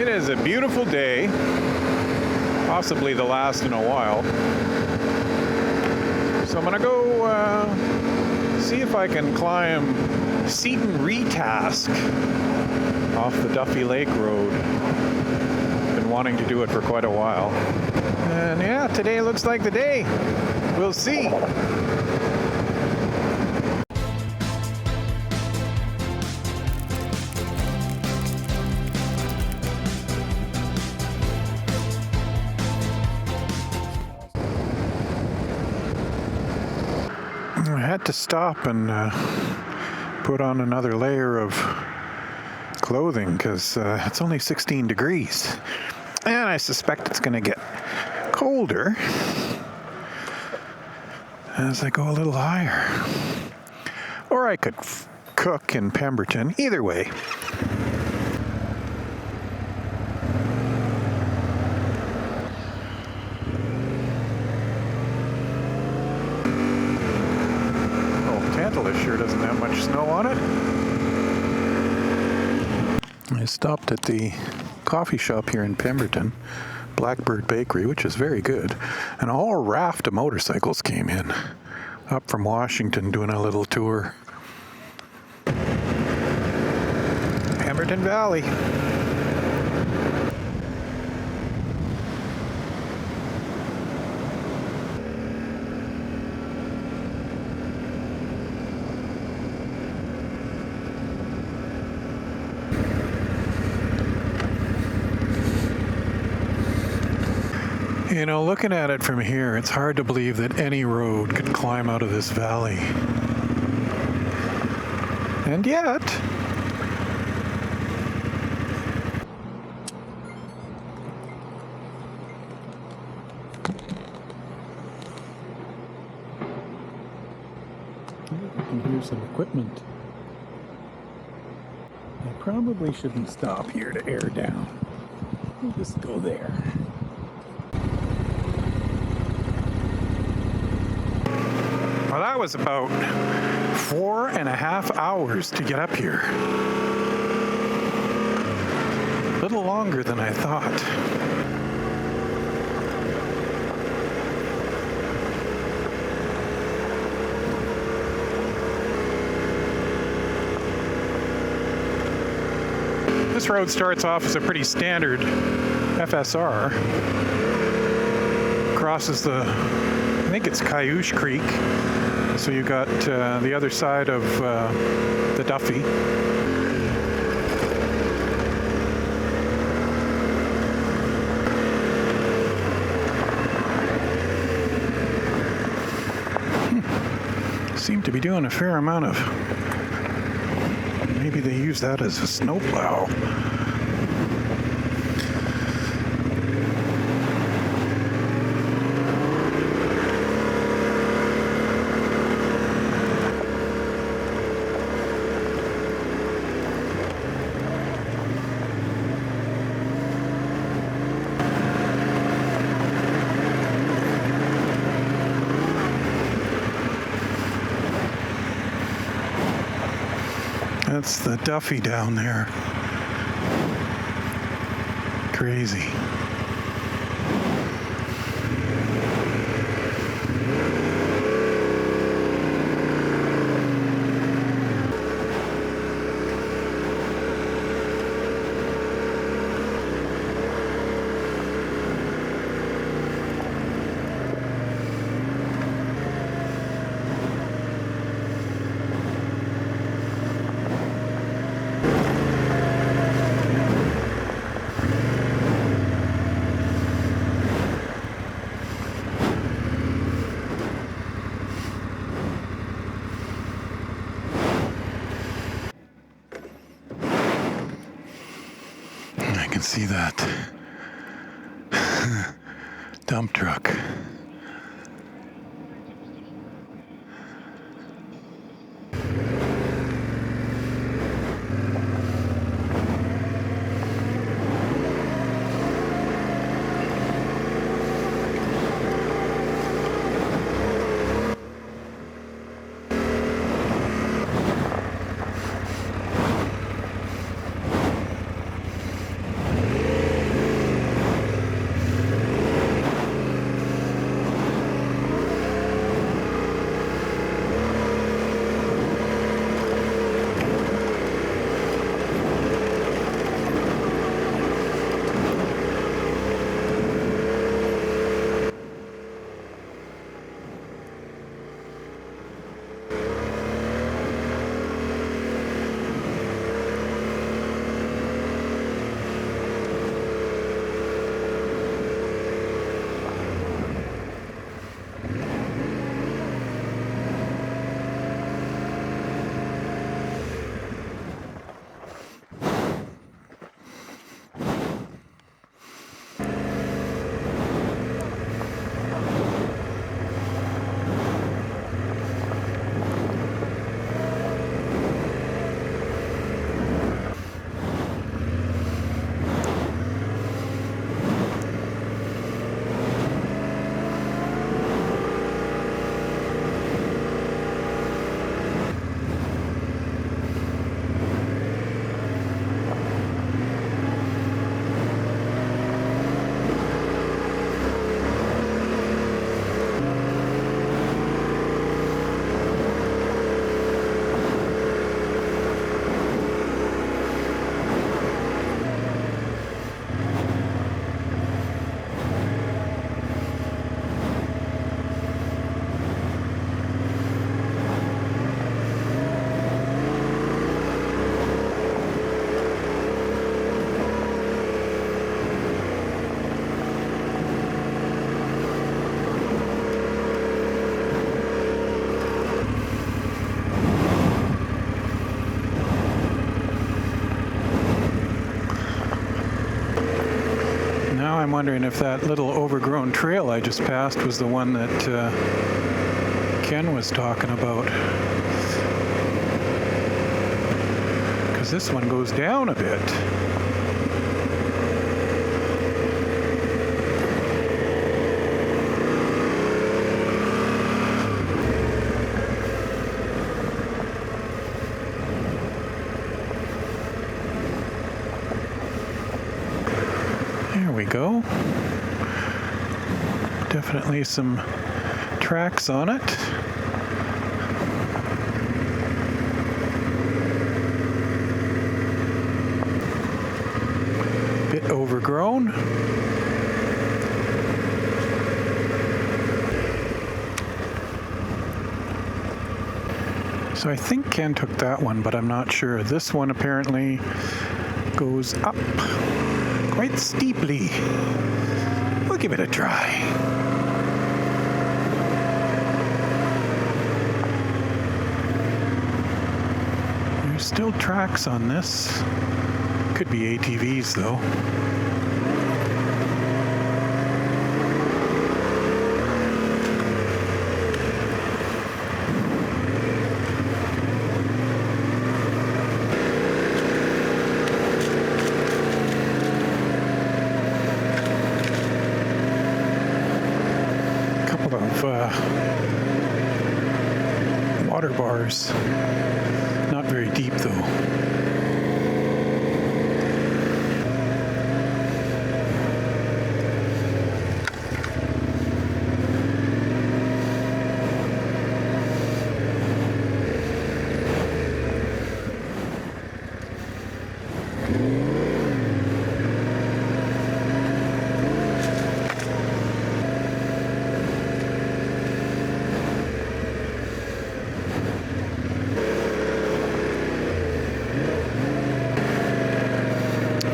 is a beautiful day, possibly the last in a while. So I'm gonna go see if I can climb Seton Retask off the Duffy Lake Road. Been wanting to do it for quite a while. And yeah, today looks like the day. We'll see. I had to stop and put on another layer of clothing because it's only 16 degrees. And I suspect it's going to get colder as I go a little higher. Or I could cook in Pemberton. Either way. It sure doesn't have much snow on it. I stopped at the coffee shop here in Pemberton, Blackbird Bakery, which is very good, and a whole raft of motorcycles came in, up from Washington doing a little tour. Pemberton Valley. You know, looking at it from here, it's hard to believe that any road could climb out of this valley. And yet, you can hear some equipment. I probably shouldn't stop here to air down. We'll just go there. Well, that was about 4.5 hours to get up here. A little longer than I thought. This road starts off as a pretty standard FSR. Crosses the, I think it's Cayush Creek. So you got the other side of the Duffy. Seem to be doing a fair amount of, maybe they use that as a snowplow. That's the Duffy down there. Crazy. See that dump truck. Now I'm wondering if that little overgrown trail I just passed was the one that Ken was talking about. Because this one goes down a bit. There we go. Definitely some tracks on it. Bit overgrown. So I think Ken took that one, but I'm not sure. This one apparently goes up quite steeply. We'll give it a try. There's still tracks on this. Could be ATVs though. Water bars. Not very deep though.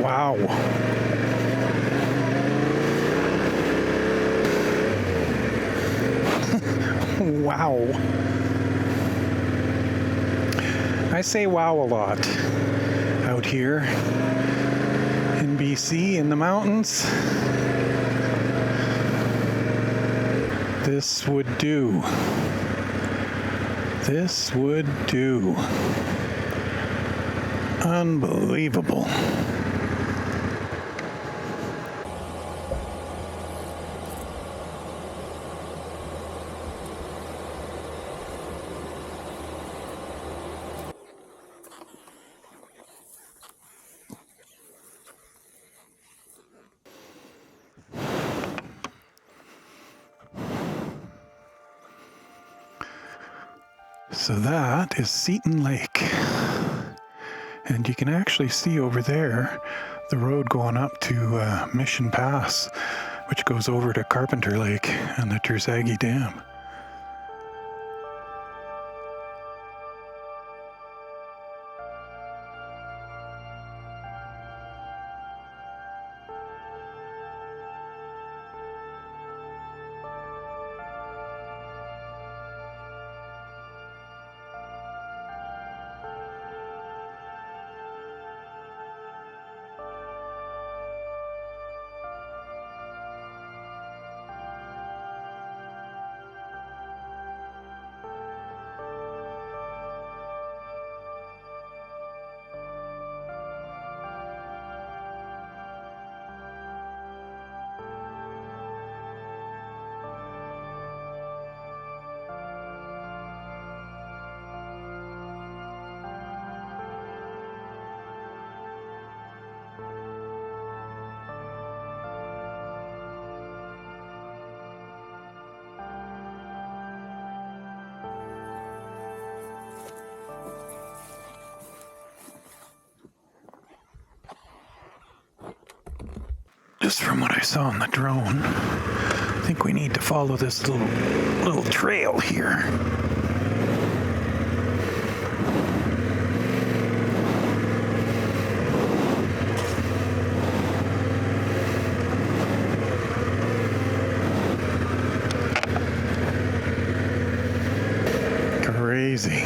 Wow. Wow. I say wow a lot out here in BC in the mountains. This would do. This would do. Unbelievable. So that is Seton Lake. And you can actually see over there the road going up to Mission Pass, which goes over to Carpenter Lake and the Tersaghi Dam. Just from what I saw on the drone, I think we need to follow this little trail here. Crazy.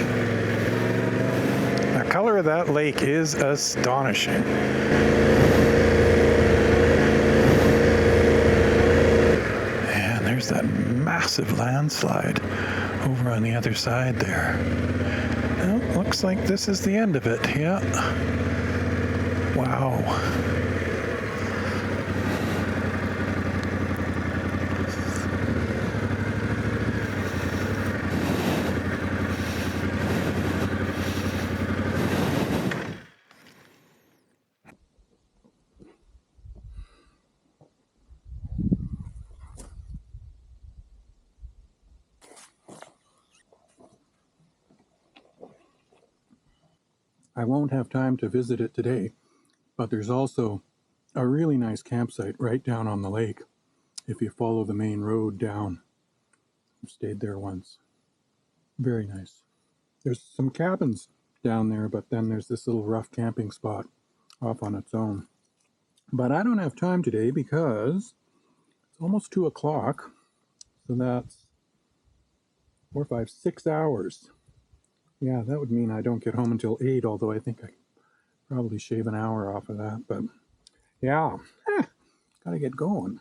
The color of that lake is astonishing. massive landslide over on the other side there. Well, looks like this is the end of it. Yeah. Wow. I won't have time to visit it today, but there's also a really nice campsite right down on the lake if you follow the main road down. I've stayed there once. Very nice. There's some cabins down there, but then there's this little rough camping spot off on its own. But I don't have time today because it's almost 2 o'clock, so that's 4, 5, 6 hours. Yeah, that would mean I don't get home until 8, although I think I probably shave an hour off of that. But yeah, gotta get going.